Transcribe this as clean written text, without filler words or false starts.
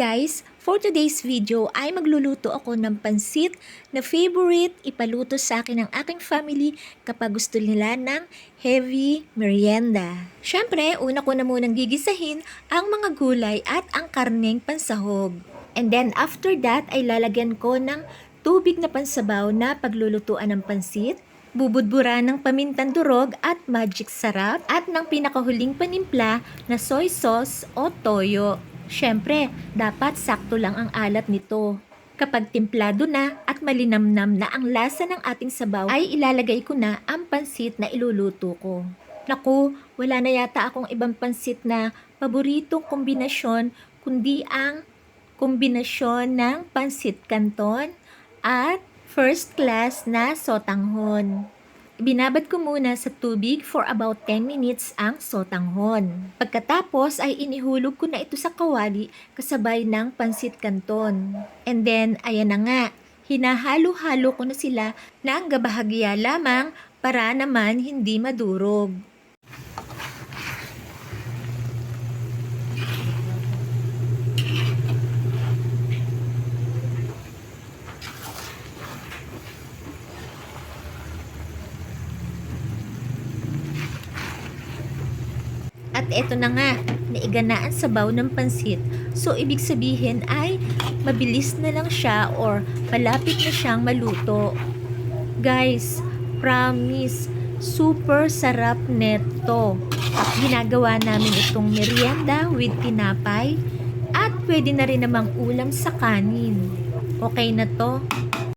Guys, for today's video ay magluluto ako ng pansit na favorite ipaluto sa akin ng aking family kapag gusto nila ng heavy merienda. Syempre, una ko na munang gigisahin ang mga gulay at ang karneng pansahog. And then after that ay lalagyan ko ng tubig na pansabaw na paglulutuan ng pansit, bubudbura ng pamintang durog at magic sarap at ng pinakahuling panimpla na soy sauce o toyo. Syempre, dapat sakto lang ang alat nito. Kapag timplado na at malinamnam na ang lasa ng ating sabaw, ay ilalagay ko na ang pansit na iluluto ko. Naku, wala na yata akong ibang pansit na paboritong kombinasyon kundi ang kombinasyon ng pansit canton at first class na sotanghon. Ibinabad ko muna sa tubig for about 10 minutes ang sotanghon. Pagkatapos ay inihulog ko na ito sa kawali kasabay ng pansit canton. And then, ayan na nga, hinahalo-halo ko na sila ng gabahagya lamang para naman hindi madurog. At eto na nga, naiga na ang sabaw ng pansit. So, ibig sabihin ay mabilis na lang siya or malapit na siyang maluto. Guys, promise, super sarap neto. At ginagawa namin itong merienda with tinapay at pwede na rin namang ulam sa kanin. Okay na to?